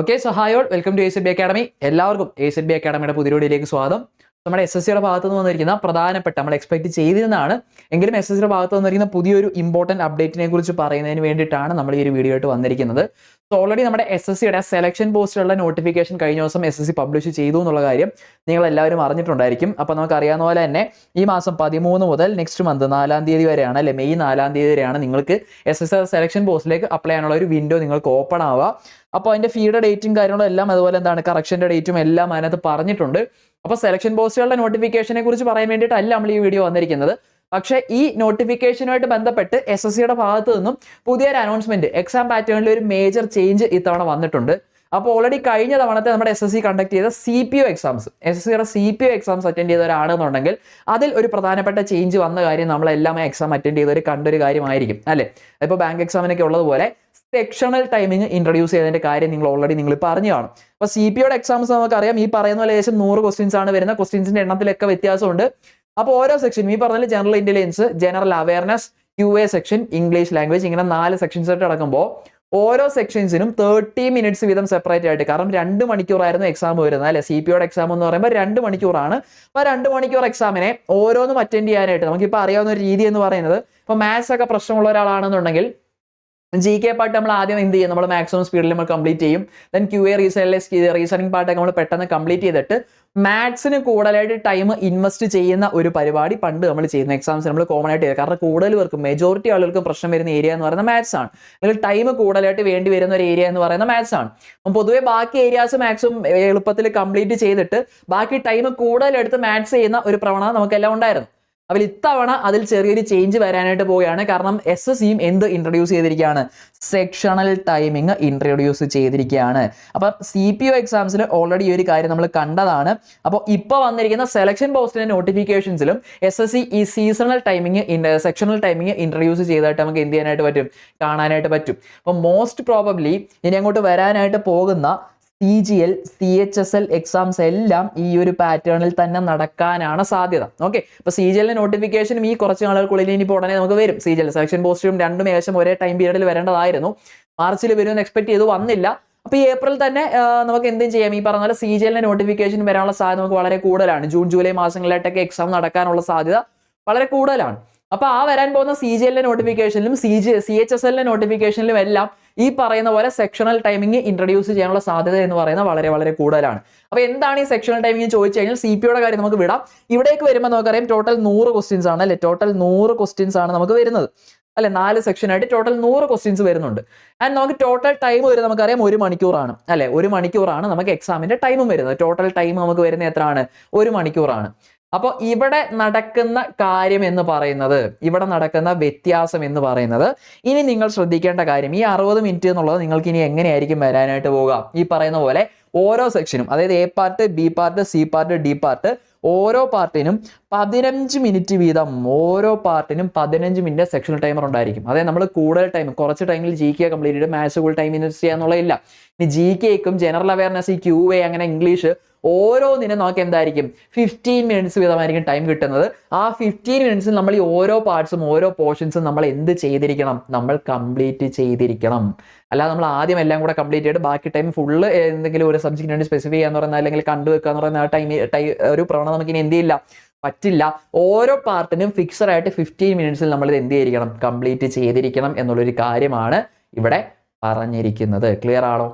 Okay, so hi all, welcome to ACB academy. എല്ലാവർക്കും ACB അക്കാഡമിയുടെ പുതിയ വീഡിയോയിലേക്ക് സ്വാഗതം. നമ്മുടെ SSCയുടെ ഭാഗത്ത് നിന്ന് വന്നിരിക്കുന്ന പ്രധാനപ്പെട്ട നമ്മൾ എക്സ്പെക്ട് ചെയ്തിരുന്നതാണ് എങ്കിലും SSCയുടെ ഭാഗത്ത് വന്നിരിക്കുന്ന പുതിയൊരു ഇമ്പോർട്ടൻറ്റ് അപ്ഡേറ്റിനെ കുറിച്ച് പറയുന്നതിന് വേണ്ടിയിട്ടാണ് നമ്മൾ ഈ ഒരു വീഡിയോ ആയിട്ട് വന്നിരിക്കുന്നത്. സോ ഓൾറെഡി നമ്മുടെ SSCയുടെ സെലക്ഷൻ പോസ്റ്റുകളുടെ നോട്ടിഫിക്കേഷൻ കഴിഞ്ഞ ദിവസം SSC പബ്ലിഷ് ചെയ്തു എന്നുള്ള കാര്യം നിങ്ങൾ എല്ലാവരും അറിഞ്ഞിട്ടുണ്ടായിരിക്കും. അപ്പോൾ നമുക്ക് അറിയാവുന്ന പോലെ തന്നെ ഈ മാസം 13 മുതൽ നെക്സ്റ്റ് മന്ത് 4-ാം തീയതി വരെയാണ്, അല്ലെ മെയ് 4-ാം തീയതി വരെയാണ് നിങ്ങൾക്ക് SSC സെലക്ഷൻ പോസ്റ്റിലേക്ക് അപ്ലൈ ചെയ്യാനുള്ള ഒരു വിൻഡോ നിങ്ങൾക്ക് ഓപ്പൺ ആവുക. അപ്പോൾ അതിൻ്റെ ഫീയുടെ ഡേറ്റും കാര്യങ്ങളും എല്ലാം, അതുപോലെ എന്താണ് കറക്ഷൻ്റെ ഡേറ്റും എല്ലാം അതിനകത്ത് പറഞ്ഞിട്ടുണ്ട്. അപ്പോൾ സെലക്ഷൻ പോസ്റ്റുകളുടെ നോട്ടിഫിക്കേഷനെ കുറിച്ച് പറയാൻ വേണ്ടിയിട്ടല്ല നമ്മൾ ഈ വീഡിയോ വന്നിരിക്കുന്നത്. പക്ഷേ ഈ നോട്ടിഫിക്കേഷനുമായിട്ട് ബന്ധപ്പെട്ട് SSCയുടെ ഭാഗത്തു നിന്നും പുതിയൊരു അനൗൺസ്മെന്റ്, എക്സാം പാറ്റേണിൽ ഒരു മേജർ ചേഞ്ച് ഇത്തവണ വന്നിട്ടുണ്ട്. അപ്പോൾ ഓൾറെഡി കഴിഞ്ഞ തവണത്തെ നമ്മുടെ SSC കണ്ടക്ട് ചെയ്ത CPO എക്സാംസ്, SSCയുടെ CPO എക്സാംസ് അറ്റൻഡ് ചെയ്തവരാണെന്നുണ്ടെങ്കിൽ അതിൽ ഒരു പ്രധാനപ്പെട്ട ചേഞ്ച് വന്ന കാര്യം നമ്മളെല്ലാം എക്സാം അറ്റൻഡ് ചെയ്തവർ കണ്ടൊരു കാര്യമായിരിക്കും, അല്ലേ? ഇപ്പോൾ ബാങ്ക് എക്സാമിനൊക്കെ ഉള്ളതുപോലെ സെക്ഷണൽ ടൈമിംഗ് ഇൻട്രൊഡ്യൂസ് ചെയ്തതിന്റെ കാര്യം നിങ്ങൾ പറഞ്ഞു കാണും. അപ്പോൾ CPOയുടെ എക്സാംസ് നമുക്കറിയാം, ഈ പറയുന്ന പോലെ ഏകദേശം 100 ക്വസ്റ്റ്യൻസ് ആണ് വരുന്നത്. ക്വസ്റ്റ്യൻസിന്റെ എണ്ണത്തിലൊക്കെ വ്യത്യാസമുണ്ട്. അപ്പോൾ ഓരോ സെക്ഷനും ഈ പറഞ്ഞാൽ general intelligence, general awareness, QA section, English language, ഇങ്ങനെ 4 സെക്ഷൻസ് ആയിട്ട് നടക്കുമ്പോൾ ഓരോ സെക്ഷൻസിനും 30 മിനിറ്റ്സ് വീതം സെപ്പറേറ്റ് ആയിട്ട്, കാരണം 2 മണിക്കൂറായിരുന്നു എക്സാം വരുന്നത്, അല്ലെ? CPOയുടെ എക്സാം എന്ന് പറയുമ്പോൾ 2 മണിക്കൂറാണ്. അപ്പോൾ 2 മണിക്കൂർ എക്സാമിനെ ഓരോന്നും അറ്റൻഡ് ചെയ്യാനായിട്ട് നമുക്കിപ്പോൾ അറിയാവുന്ന ഒരു രീതി എന്ന് പറയുന്നത്, ഇപ്പോൾ മാത്സ് ഒക്കെ പ്രശ്നമുള്ള ഒരാളാണെന്നുണ്ടെങ്കിൽ GK പാർട്ട് നമ്മൾ ആദ്യം എന്ത് ചെയ്യും, നമ്മൾ മാക്സിമം സ്പീഡിൽ നമ്മൾ കംപ്ലീറ്റ് ചെയ്യും. ദെൻ QA റീസണിംഗ് പാർട്ടൊക്കെ നമ്മൾ പെട്ടെന്ന് കംപ്ലീറ്റ് ചെയ്തിട്ട് മാത്സിന് കൂടുതലായിട്ട് ടൈം ഇൻവെസ്റ്റ് ചെയ്യുന്ന ഒരു പരിപാടി പണ്ട് നമ്മൾ ചെയ്യുന്ന എക്സാംസ് നമ്മൾ കോമൺ ആയിട്ട് ചെയ്യും. കാരണം കൂടുതൽ പേർക്കും, മെജോറിറ്റി ആളുകൾക്കും പ്രശ്നം വരുന്ന ഏരിയ എന്ന് പറയുന്നത് മാത്സ് ആണ്, അല്ലെങ്കിൽ ടൈം കൂടുതലായിട്ട് വേണ്ടി വരുന്ന ഒരു ഏരിയ എന്ന് പറയുന്നത് മാത്സ് ആണ്. അപ്പം പൊതുവെ ബാക്കി ഏരിയാസ് മാക്സിമം എളുപ്പത്തിൽ കംപ്ലീറ്റ് ചെയ്തിട്ട് ബാക്കി ടൈം കൂടുതലെടുത്ത് മാത്സ് ചെയ്യുന്ന ഒരു പ്രവണത നമുക്കെല്ലാം ഉണ്ടായിരുന്നു. അപ്പോൾ ഇത്തവണ അതിൽ ചെറിയൊരു ചേഞ്ച് വരാനായിട്ട് പോവുകയാണ്. കാരണം SSCയും എന്ത് ഇൻട്രൊഡ്യൂസ് ചെയ്തിരിക്കുകയാണ്, സെക്ഷണൽ ടൈമിംഗ് ഇൻട്രൊഡ്യൂസ് ചെയ്തിരിക്കുകയാണ്. അപ്പോൾ CPO എക്സാംസിൽ ഓൾറെഡി ഈ ഒരു കാര്യം നമ്മൾ കണ്ടതാണ്. അപ്പോൾ ഇപ്പോൾ വന്നിരിക്കുന്ന സെലക്ഷൻ പോസ്റ്റിന്റെ നോട്ടിഫിക്കേഷൻസിലും SSC ഈ seasonal timing, sectional timing introduce ചെയ്തായിട്ട് നമുക്ക് എന്ത് ചെയ്യാനായിട്ട് പറ്റും, കാണാനായിട്ട് പറ്റും. അപ്പോൾ മോസ്റ്റ് പ്രോബബ്ലി ഇനി അങ്ങോട്ട് വരാനായിട്ട് പോകുന്ന CGL, CHSL എക്സാംസ് എല്ലാം ഈ ഒരു പാറ്റേണിൽ തന്നെ നടക്കാനാണ് സാധ്യത. ഓക്കെ, ഇപ്പോൾ CGL നോട്ടിഫിക്കേഷനും ഈ കുറച്ച് നാളുകൾക്കുള്ളിൽ ഇനിയിപ്പോൾ ഉടനെ നമുക്ക് വരും. CGL സെലക്ഷൻ പോസ്റ്റും രണ്ടും ഏകദേശം ഒരേ ടൈം പീരീഡിൽ വരേണ്ടതായിരുന്നു. മാർച്ചിൽ വരുമെന്ന് എക്സ്പെക്ട് ചെയ്തു, വന്നില്ല. അപ്പോൾ ഈ ഏപ്രിൽ തന്നെ നമുക്ക് എന്തും ചെയ്യാം, ഈ പറഞ്ഞ പോലെ CGL നോട്ടിഫിക്കേഷൻ വരാനുള്ള സാധ്യത നമുക്ക് വളരെ കൂടുതലാണ്. ജൂൺ ജൂലൈ മാസങ്ങളിലായിട്ടൊക്കെ എക്സാം നടക്കാനുള്ള സാധ്യത വളരെ കൂടുതലാണ്. അപ്പോൾ ആ വരാൻ പോകുന്ന CGL നോട്ടിഫിക്കേഷനിലും CHSL നോട്ടിഫിക്കേഷനിലും എല്ലാം ഈ പറയുന്ന പോലെ സെക്ഷണൽ ടൈമിംഗ് ഇൻട്രൊഡ്യൂസ് ചെയ്യാനുള്ള സാധ്യത എന്ന് പറയുന്നത് വളരെ വളരെ കൂടുതലാണ്. അപ്പോൾ എന്താണ് ഈ സെക്ഷണൽ ടൈമിംഗ് ചോദിച്ചു കഴിഞ്ഞാൽ CPOയുടെ കാര്യം നമുക്ക് വിടാം. ഇവിടേക്ക് വരുമ്പോൾ നമുക്കറിയാം ടോട്ടൽ 100 ക്വസ്റ്റ്യൻസ് ആണ്, അല്ലെ? ടോട്ടൽ 100 ക്വസ്റ്റ്യൻസ് ആണ് നമുക്ക് വരുന്നത്, അല്ലെ? 4 സെക്ഷനായിട്ട് ടോട്ടൽ 100 ക്വസ്റ്റ്യൻസ് വരുന്നുണ്ട്. ആൻഡ് നമുക്ക് ടോട്ടൽ ടൈം വരുന്നത് നമുക്കറിയാം 1 മണിക്കൂറാണ്, അല്ലെ? 1 മണിക്കൂറാണ് നമുക്ക് എക്സാമിന്റെ ടൈമും വരുന്നത്. ടോട്ടൽ ടൈം നമുക്ക് വരുന്നത് എത്രയാണ്, 1 മണിക്കൂറാണ്. അപ്പോൾ ഇവിടെ നടക്കുന്ന കാര്യം എന്ന് പറയുന്നത്, ഇവിടെ നടക്കുന്ന വ്യത്യാസം എന്ന് പറയുന്നത്, ഇനി നിങ്ങൾ ശ്രദ്ധിക്കേണ്ട കാര്യം, ഈ 60 മിനിറ്റ് എന്നുള്ളത് നിങ്ങൾക്ക് ഇനി എങ്ങനെയായിരിക്കും വരാനായിട്ട് പോവുക. ഈ പറയുന്ന പോലെ ഓരോ സെക്ഷനും, അതായത് A part, B part, C part, D part, ഓരോ പാർട്ടിനും 15 മിനിറ്റ് വീതം, ഓരോ പാർട്ടിനും 15 മിനിറ്റ് സെക്ഷണൽ ടൈമർ ഉണ്ടായിരിക്കും. അതായത് നമ്മൾ കൂടുതൽ ടൈം, കുറച്ച് ടൈമിൽ GK കംപ്ലീറ്റ് ചെയ്ത് മാത്സ് കൂടുതൽ ടൈം ഇൻവെസ്റ്റ് ചെയ്യാന്നുള്ളതില്ല. ഇനി GKക്കും ജനറൽ അവയർനെസ്, ഈ QA, അങ്ങനെ ഇംഗ്ലീഷ്, ഓരോന്നിനും നമുക്ക് എന്തായിരിക്കും 15 മിനിറ്റ്സ് വീതമായിരിക്കും ടൈം കിട്ടുന്നത്. ആ 15 മിനിറ്റ്സിൽ നമ്മൾ ഈ ഓരോ പാർട്സും ഓരോ പോർഷൻസും നമ്മൾ എന്ത് ചെയ്തിരിക്കണം, നമ്മൾ കംപ്ലീറ്റ് ചെയ്തിരിക്കണം. അല്ലാതെ നമ്മൾ ആദ്യം എല്ലാം കൂടെ കംപ്ലീറ്റ് ചെയ്തിട്ട് ബാക്കി ടൈം ഫുള്ള് എന്തെങ്കിലും ഒരു സബ്ജക്റ്റിന് വേണ്ടി സ്പെസിഫൈ ചെയ്യാന്ന് പറയുന്നത്, അല്ലെങ്കിൽ കണ്ടുവെക്കുക എന്ന് പറയുന്ന ആ ഒരു പ്രവണത നമുക്ക് ഇനി എന്ത് ചെയ്യില്ല, പറ്റില്ല. ഓരോ പാർട്ടിനും ഫിക്സഡ് ആയിട്ട് 15 മിനിറ്റ്സിൽ നമ്മൾ ഇത് എന്ത് ചെയ്തിരിക്കണം, കംപ്ലീറ്റ് ചെയ്തിരിക്കണം എന്നുള്ളൊരു കാര്യമാണ് ഇവിടെ പറഞ്ഞിരിക്കുന്നത്. ക്ലിയർ ആണോ?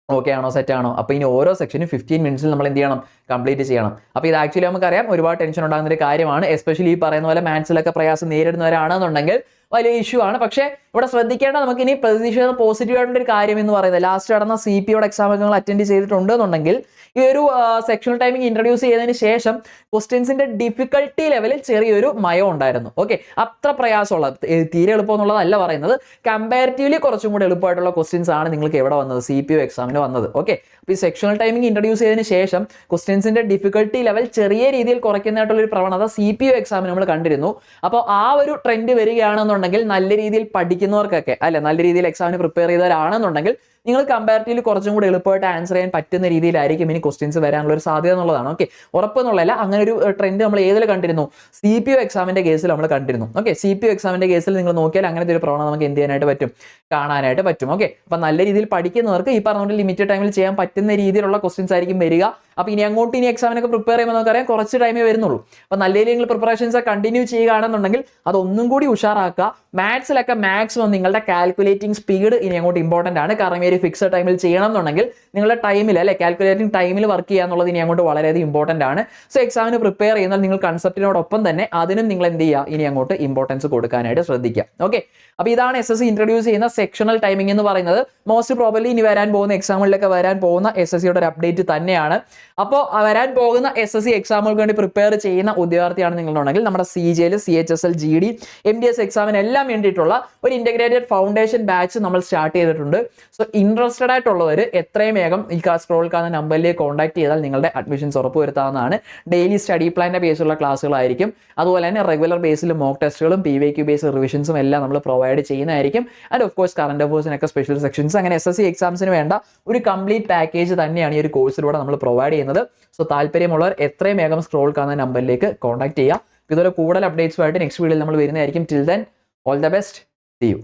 ഓക്കെ ആണോ? സെറ്റ് ആണോ? അപ്പോൾ ഇനി ഓരോ സെക്ഷനും 15 മിനിറ്റ്സിൽ നമ്മൾ എന്ത് ചെയ്യണം, കംപ്ലീറ്റ് ചെയ്യണം. അപ്പോൾ ഇത് ആക്ച്വലി നമുക്കറിയാം ഒരുപാട് ടെൻഷൻ ഉണ്ടാകുന്ന ഒരു കാര്യമാണ്. എസ്പെഷ്യലി ഈ പറയുന്ന പോലെ മാത്സിലൊക്കെ പ്രയാസം നേരിടുന്നവരാണെന്നുണ്ടെങ്കിൽ വലിയ ഇഷ്യൂ ആണ്. പക്ഷേ ഇവിടെ ശ്രദ്ധിക്കേണ്ട, നമുക്ക് ഇനി പ്രതീക്ഷിക്കുന്ന പോസിറ്റീവ് ആയിട്ടുള്ള ഒരു കാര്യം എന്ന് പറയുന്നത്, ലാസ്റ്റ് നടന്ന CPOയുടെ എക്സാം നിങ്ങൾ അറ്റൻഡ് ചെയ്തിട്ടുണ്ട് എന്നുണ്ടെങ്കിൽ ഈ ഒരു സെക്ഷണൽ ടൈമിംഗ് ഇൻട്രൊഡ്യൂസ് ചെയ്തതിന് ശേഷം ക്വസ്റ്റ്യൻസിന്റെ ഡിഫിക്കൽട്ടി ലെവലിൽ ചെറിയൊരു മയം ഉണ്ടായിരുന്നു. ഓക്കെ, അത്ര പ്രയാസമുള്ള, തീരെ എളുപ്പം എന്നുള്ളതല്ല പറയുന്നത്, കമ്പാരിറ്റീവ്ലി കുറച്ചും കൂടി എളുപ്പമായിട്ടുള്ള ക്വസ്റ്റ്യൻസ് ആണ് നിങ്ങൾക്ക് എവിടെ വന്നത്, CPO എക്സാമിന് വന്നത്. ഓക്കെ, അപ്പോൾ ഈ സെക്ഷണൽ ടൈമിംഗ് ഇൻട്രൊഡ്യൂസ് ചെയ്തതിന് ശേഷം ക്വസ്റ്റ്യൻസിന്റെ ഡിഫിക്കൽട്ടി ലെവൽ ചെറിയ രീതിയിൽ കുറയ്ക്കുന്നതായിട്ടുള്ള ഒരു പ്രവണത CPO എക്സാമിന് നമ്മൾ കണ്ടിരുന്നു. അപ്പോൾ ആ ഒരു ട്രെൻഡ് വരികയാണെന്നുണ്ടെങ്കിൽ, നല്ല രീതിയിൽ പഠിക്കുന്നവർക്കൊക്കെ, അല്ലെ, നല്ല രീതിയിൽ എക്സാമിന് പ്രിപ്പയർ ചെയ്തവരാണെന്നുണ്ടെങ്കിൽ നിങ്ങൾ കമ്പാരിറ്റീവ്ലി കുറച്ചും കൂടി എളുപ്പമായിട്ട് ആൻസർ ചെയ്യാൻ പറ്റുന്ന രീതിയിലായിരിക്കും ഇനി ക്വസ്റ്റ്യൻസ് വരാനുള്ള ഒരു സാധ്യത എന്നുള്ളതാണ്. ഓക്കെ, ഉറപ്പെന്നുള്ളതല്ല, അങ്ങനെ ഒരു ട്രെൻഡ് നമ്മൾ ഏതിൽ കണ്ടിരുന്നു? CPO എക്സാമിന്റെ കേസിൽ നമ്മൾ കണ്ടിരുന്നു. ഓക്കെ, CPO എക്സാമിന്റെ കേസിൽ നിങ്ങൾ നോക്കിയാൽ അങ്ങനത്തെ ഒരു പ്രവണത നമുക്ക് എന്ത് ചെയ്യാനായിട്ട് പറ്റും? കാണാനായിട്ട് പറ്റും. ഓക്കെ, അപ്പൊ നല്ല രീതിയിൽ പഠിക്കുന്നവർക്ക് ഈ പറഞ്ഞ ലിമിറ്റഡ് ടൈമിൽ ചെയ്യാൻ പറ്റുന്ന രീതിയിലുള്ള ക്വസ്റ്റ്യൻസ് ആയിരിക്കും വരിക. അപ്പൊ ഇനി അങ്ങോട്ട് ഇനി എക്സാമിനൊക്കെ പ്രിപ്പയർ ചെയ്യുമ്പോൾ നമുക്കറിയാം കുറച്ച് ടൈമേ വരുന്നുള്ളൂ. അപ്പൊ നല്ല രീതിയിൽ നിങ്ങൾ പ്രിപ്പറേഷൻസ് കണ്ടിന്യൂ ചെയ്യുകയാണെന്നുണ്ടെങ്കിൽ അതൊന്നും കൂടി ഉഷാറാക്കുക. മാത്സിലൊക്കെ മാക്സിമം നിങ്ങളുടെ കാൽക്കുലേറ്റിംഗ് സ്പീഡ് ഇനി അങ്ങോട്ട് ഇമ്പോർട്ടന്റ് ആണ്. കാരണം ഈ ഒരു ഫിക്സഡ് ടൈമിൽ ചെയ്യണം എന്നുണ്ടെങ്കിൽ നിങ്ങളുടെ ടൈമിൽ അല്ലെ കാൽക്കുലേറ്റിംഗ് ടൈമിൽ വർക്ക് ചെയ്യുക എന്നുള്ളത് ഇനി അങ്ങോട്ട് വളരെയധികം ഇമ്പോർട്ടന്റ് ആണ്. സോ എക്സാമിന് പ്രിപ്പയർ ചെയ്യുന്നാൽ നിങ്ങൾ കൺസെപ്റ്റിനോടൊപ്പം തന്നെ അതിനും നിങ്ങൾ എന്ത് ചെയ്യുക? ഇനി അങ്ങോട്ട് ഇമ്പോർട്ടൻസ് കൊടുക്കാനായിട്ട് ശ്രദ്ധിക്കുക. ഓക്കെ, അപ്പൊ ഇതാണ് SSC ഇൻട്രൊഡ്യൂസ് ചെയ്യുന്ന സെക്ഷണൽ ടൈമിംഗ് എന്ന് പറയുന്നത്. മോസ്റ്റ് പ്രോബബ്ലി ഇനി വരാൻ പോകുന്ന എക്സാമുകളിലൊക്കെ വരാൻ പോകുന്ന SSCയുടെ ഒരു അപ്ഡേറ്റ് തന്നെയാണ്. അപ്പോൾ വരാൻ പോകുന്ന SSC എക്സാമുകൾക്ക് വേണ്ടി പ്രിപ്പയർ ചെയ്യുന്ന ഉദ്യോഗാർത്ഥിയാണ് നിങ്ങളുണ്ടെങ്കിൽ നമ്മുടെ CJL, CHSL, GD, MDS എക്സാമിനെല്ലാം വേണ്ടിയിട്ടുള്ള ഒരു ഇന്റഗ്രേറ്റഡ് ഫൗണ്ടേഷൻ ബാച്ച് നമ്മൾ സ്റ്റാർട്ട് ചെയ്തിട്ടുണ്ട്. സോ ഇൻട്രസ്റ്റഡ് ആയിട്ടുള്ളവർ എത്രയും വേഗം ഈ സ്ക്രോൾ കാണുന്ന നമ്പറിലേക്ക് കോൺടാക്ട് ചെയ്താൽ നിങ്ങളുടെ അഡ്മിഷൻസ് ഉറപ്പുവരുത്താവുന്നതാണ്. ഡെയിലി സ്റ്റഡി പ്ലാന്റെ ബേസിലുള്ള ക്ലാസ്സുകളായിരിക്കും. അതുപോലെ തന്നെ റെഗുലർ ബേസിൽ മോക്ക് ടെസ്റ്റുകളും PYQ ബേസ് റിവിഷൻസും എല്ലാം നമ്മൾ പ്രൊവൈഡ് ചെയ്യുന്നതായിരിക്കും. ആൻഡ് ഓഫ് കോഴ്സ് കറന്റ് അഫേഴ്സിനൊക്കെ സ്പെഷ്യൽ സെക്ഷൻസ്, അങ്ങനെ SSC എക്സാംസിന് വേണ്ട ഒരു കംപ്ലീറ്റ് പാക്കേജ് തന്നെയാണ് ഈ ഒരു കോഴ്സിലൂടെ നമ്മൾ പ്രൊവൈഡ് ചെയ്യുന്നത്. സോ താല്പര്യമുള്ളവർ എത്രയും വേഗം സ്ക്രോൾ കാണുന്ന നമ്പറിലേക്ക് കോൺടാക്ട് ചെയ്യുക. ഇതുപോലെ കൂടുതൽ അപ്ഡേറ്റ്സുമായിട്ട് നെക്സ്റ്റ് വീഡിയോയിൽ നമ്മൾ വരുന്നതായിരിക്കും. Till then, all the best, see U.